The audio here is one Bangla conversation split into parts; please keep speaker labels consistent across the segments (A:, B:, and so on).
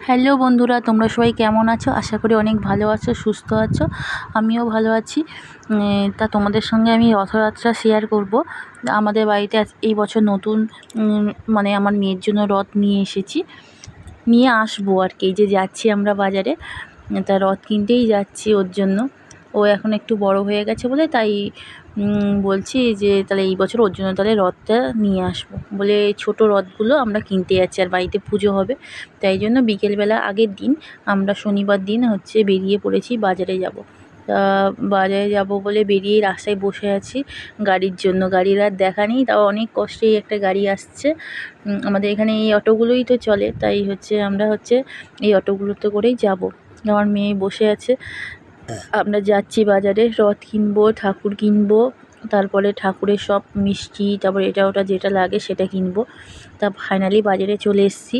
A: হ্যালো বন্ধুরা, তোমরা সবাই কেমন আছো? আশা করি অনেক ভালো আছো, সুস্থ আছো। আমিও ভালো আছি। তা তোমাদের সঙ্গে আমি রথযাত্রা শেয়ার করব। আমাদের বাড়িতে এই বছর নতুন মানে আমার মেয়ের জন্য রথ নিয়ে এসেছি, নিয়ে আসবো আর কি। এই যে যাচ্ছি আমরা বাজারে, তা রথ কিনতেই যাচ্ছি ওর জন্য। ও এখন একটু বড় হয়ে গেছে বলে তাই বলছি যে তাহলে এই বছর ওর জন্য তাহলে রথটা নিয়ে আসবো বলে ছোট রথগুলো আমরা কিনতে যাচ্ছি, আর বাড়িতে পুজো হবে। তাই জন্য বিকেলবেলা আগের দিন আমরা শনিবার দিন বেরিয়ে পড়েছি বাজারে যাব। তা বাজারে যাব বলে বেরিয়ে রাস্তায় বসে আছি গাড়ির জন্য। গাড়ির আর দেখা নেই, তাও অনেক কষ্টেই একটা গাড়ি আসছে। আমাদের এখানে এই অটোগুলোই তো চলে, তাই আমরা এই অটোগুলোতে করেই যাব। আমার মেয়ে বসে আছে। আমরা যাচ্ছি বাজারে, রথ কিনবো, ঠাকুর কিনবো, তারপরে ঠাকুরের সব মিষ্টি, তারপরে এটা ওটা যেটা লাগে সেটা কিনবো। তা ফাইনালি বাজারে চলে এসেছি।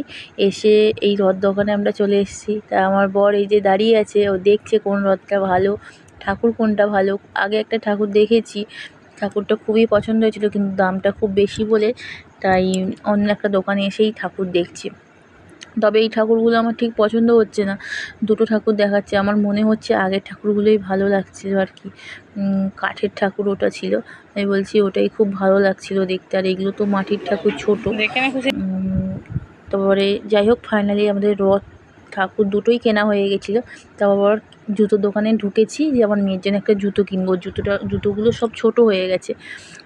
A: এসে এই রথ দোকানে আমরা চলে এসেছি। তা আমার বর এই যে দাঁড়িয়ে আছে, ও দেখছে কোন রথটা ভালো, ঠাকুর কোনটা ভালো। আগে একটা ঠাকুর দেখেছি, ঠাকুরটা খুবই পছন্দ হয়েছিল, কিন্তু দামটা খুব বেশি বলে তাই অন্য একটা দোকানে এসেই ঠাকুর দেখছি। তবে এই ঠাকুরগুলো আমার ঠিক পছন্দ হচ্ছে না। দুটো ঠাকুর দেখাচ্ছে, আমার মনে হচ্ছে আগের ঠাকুরগুলোই ভালো লাগছিল আর কি। কাঠের ঠাকুর ওটা ছিল, আমি বলছি ওটাই খুব ভালো লাগছিল দেখতে। আর এগুলো তো মাটির ঠাকুর, ছোটো। তারপরে যাই হোক, ফাইনালি আমাদের রথ ঠাকুর দুটোই কেনা হয়ে গেছিলো। তারপর জুতোর দোকানে ঢুকেছি যে আমার মেয়ের জন্য একটা জুতো কিনবো। জুতোগুলো সব ছোট হয়ে গেছে।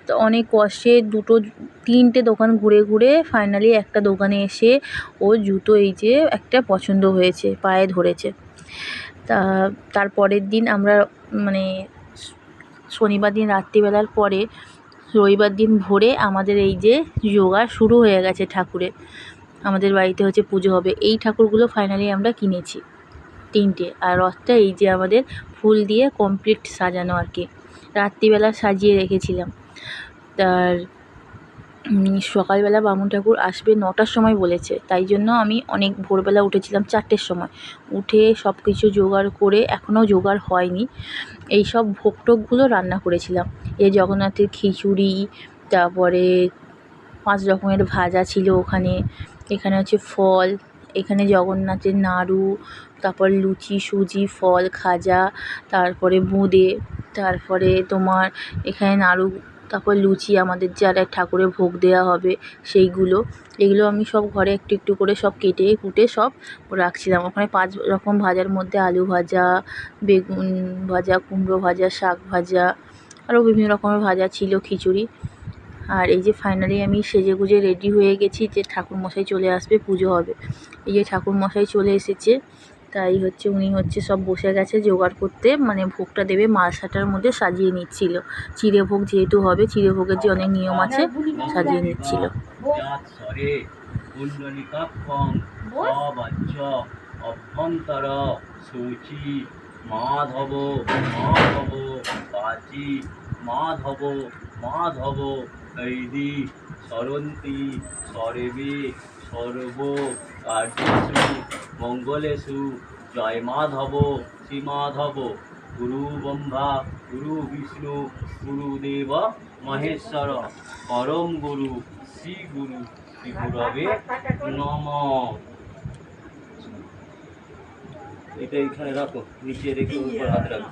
A: তো অনেক কষ্টে তিনটে দোকান ঘুরে ঘুরে ফাইনালি একটা দোকানে এসে ও জুতো এই যে একটা পছন্দ হয়েছে, পায়ে ধরেছে। তারপরের দিন আমরা মানে শনিবার দিন রাত্রিবেলার পরে রবিবার দিন ভোরে আমাদের এই যে জোগাড় শুরু হয়ে গেছে ঠাকুরের। আমাদের বাড়িতে পুজো হবে। এই ঠাকুরগুলো ফাইনালি আমরা কিনেছি তিনটে। আর রথটা এই যে আমাদের ফুল দিয়ে কমপ্লিট সাজানো আর কি, রাত্রিবেলা সাজিয়ে রেখেছিলাম। তার সকালবেলা বামুন ঠাকুর আসবে 9টার সময় বলেছে, তাই জন্য আমি অনেক ভোরবেলা উঠেছিলাম, 4টের সময় উঠে সব কিছু জোগাড় করে, এখনও জোগাড় হয়নি, এই সব ভোগ টোগগুলো রান্না করেছিলাম। এই জগন্নাথের খিচুড়ি, তারপরে 5 রকমের ভাজা ছিল ওখানে। এখানে ফল, এখানে জগন্নাথের নাড়ু, তারপর লুচি, সুজি, ফল, খাজা, তারপরে বোঁদে, তারপরে তোমার এখানে নাড়ু, তারপর লুচি, আমাদের যারা ঠাকুরের ভোগ দেওয়া হবে সেইগুলো। এগুলো আমি সব ঘরে একটু একটু করে সব কেটে কুটে সব রাখছিলাম। ওখানে 5 রকম ভাজার মধ্যে আলু ভাজা, বেগুন ভাজা, কুমড়ো ভাজা, শাক ভাজা, আরও বিভিন্ন রকমের ভাজা ছিল, খিচুড়ি। আর এই যে ফাইনালি আমি সেজেগুজে রেডি হয়ে গেছি যে ঠাকুরমশাই চলে আসবে, পুজো হবে। এই যে ঠাকুরমশাই চলে এসেছে, তাই উনি সব বসে গেছে জোগাড় করতে, মানে ভোগটা দেবে, মালসাটার মধ্যে সাজিয়ে নিচ্ছিল। চিড়ে ভোগ যেহেতু হবে, চিড়ে ভোগের যে অনেক নিয়ম আছে, সাজিয়ে নিচ্ছিল।
B: অভ্যন্তর সূচি মাধব মাধব বাচি মাধব মাধব হৃদি সরন্তি সর্বে সর্ব কার্যেষু মঙ্গলেষু জয় মাধব শ্রী মাধব। গুরু ব্রহ্মা গুরু বিষ্ণু গুরুদেব মহেশ্বর পরম গুরু শ্রী গুরু শ্রী গুরবে নমঃ। এটা এখানে রাখো, নিচে রেখে উপর হাত রাখো,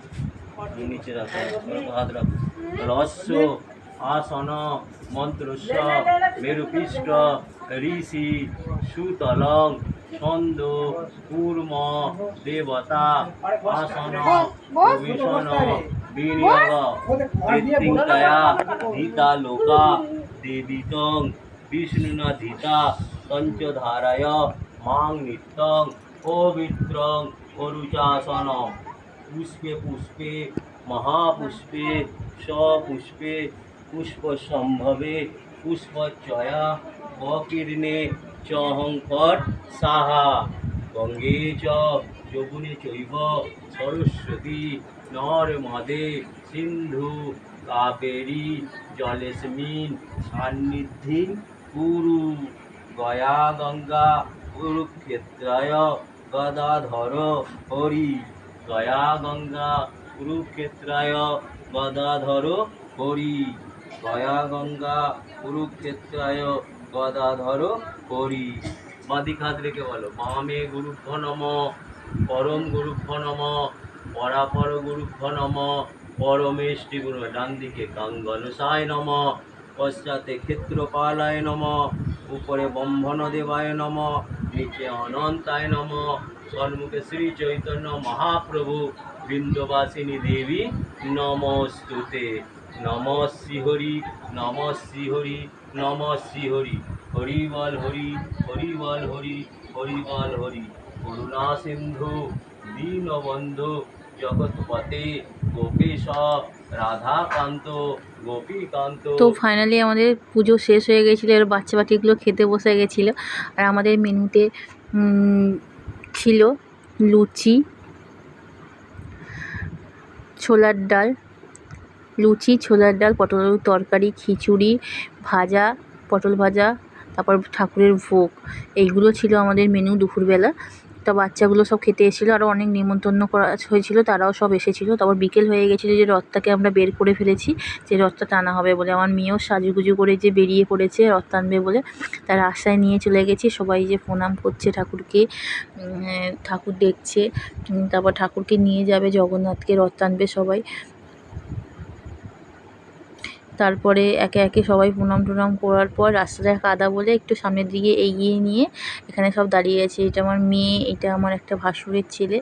B: নিচে রাখো, হাত রাখো। রস্য আসন মন্ত্রস্য মেরুপিষ্ট ঋষি সুতলং ছন্দ কূর্ম দেবতা আসন ভীষণ বিনিয়োগ মৃত্যুঞ্জয়া ধীতা লোকা দেবিতং বিষ্ণুনা ধীতা পঞ্চধারায় মাং নিত্যং পবিত্রং অরুচাসন। পুষ্পে পুষ্পে মহাপুষ্পে সপুষ্পে পুষ্পসম্ভবে পুষ্পচয়া অকীর্ণে চহংকট সাহা। গঙ্গে চ যমুনে চৈব সরস্বতী নর্মদে সিন্ধু কাবেরী জলেস্মিন সান্নিধিং কুরু। গয়া গঙ্গা কুরুক্ষেত্রায় গদাধর হরি। গয়া গঙ্গা কুরুক্ষেত্রায় গদাধর হরি। গয়া গঙ্গা কুরুক্ষেত্রায় গদাধর হরি। বাঁদিক হাত রেখে বলো বামে গুরুভ্য নম, পরম গুরুভ্য নম, পরাপর গুরুভ্য নম, পরমেষ্টি গুরু। ডান দিকে গাঙ্গনসায় নম, পশ্চাতে ক্ষেত্রপালায় নম, উপরে বম্ভন দেবায় নম, নিচে অনন্তায় নম, সন্মুখে শ্রী চৈতন্য মহাপ্রভু, বৃন্দবাসিনী দেবী নমস্তুতে। নম শ্রীহরি, নম শ্রীহরি, নম শ্রীহরি। হরি বল হরি, হরি বল হরি, হরি বল হরি। করুণা সিন্ধু দীনবন্ধু জগৎপতে গোপীশ রাধাকান্ত গোপীকান্ত।
A: তো ফাইনালি আমাদের পুজো শেষ হয়ে গেছিলো, এবার বাচ্চা বাটিগুলো খেতে বসে গেছিলো। আর আমাদের মেনুতে ছিল লুচি, ছোলার ডাল, লুচি, ছোলার ডাল, পটল আলুর তরকারি, খিচুড়ি, ভাজা, পটল ভাজা, তারপর ঠাকুরের ভোগ। এইগুলো ছিল আমাদের মেনু দুপুরবেলা। তা বাচ্চাগুলো সব খেতে এসেছিলো, আরও অনেক নিমন্ত্রণ করা হয়েছিল, তারাও সব এসেছিলো। তারপর বিকেল হয়ে গেছিলো, যে রথটাকে আমরা বের করে ফেলেছি, যে রথটা টানা হবে বলে। আমার মেয়েও সাজুগুজু করে যে বেরিয়ে পড়েছে রথ টানবে বলে, তার আশায় নিয়ে চলে গেছি। সবাই যে প্রণাম করছে ঠাকুরকে, ঠাকুর দেখছে, তারপর ঠাকুরকে নিয়ে যাবে জগন্নাথকে, রথ টানবে সবাই। তারপরে একে একে সবাই প্রণাম টনাম করার পর রাস্তাটা কাদা বলে একটু সামনের দিকে এগিয়ে নিয়ে এখানে সব দাঁড়িয়ে আছে। এটা আমার মেয়ে, এটা আমার একটা ভাসুরের ছেলে।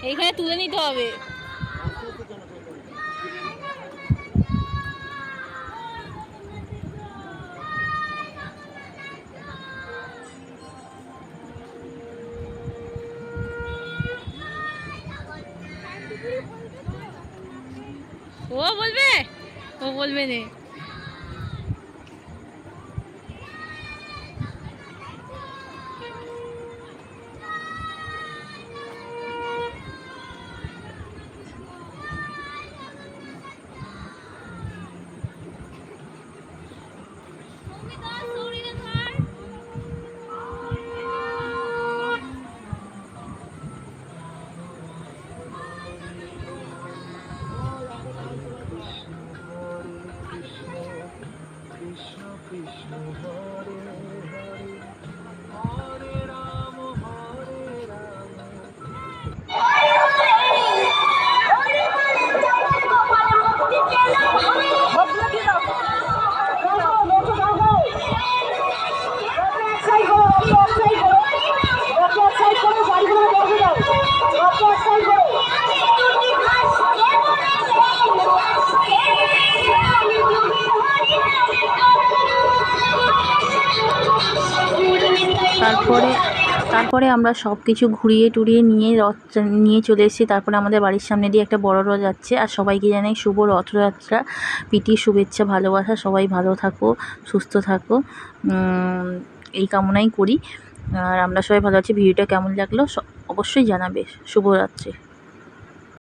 A: এইখানে তুলে নিতে হবে। ও বলবে, ও বলবে না। তারপরে আমরা সব কিছু ঘুরিয়ে টুরিয়ে নিয়ে রথ নিয়ে চলে এসেছি। তারপরে আমাদের বাড়ির সামনে দিয়ে একটা বড় রথ যাচ্ছে। আর সবাইকে জানাই শুভ রথযাত্রা, প্রীতি, শুভেচ্ছা, ভালোবাসা। সবাই ভালো থাকো, সুস্থ থাকো, এই কামনাই করি। আর আমরা সবাই ভালো আছি। ভিডিওটা কেমন লাগলো অবশ্যই জানাবে। শুভরাত্রি।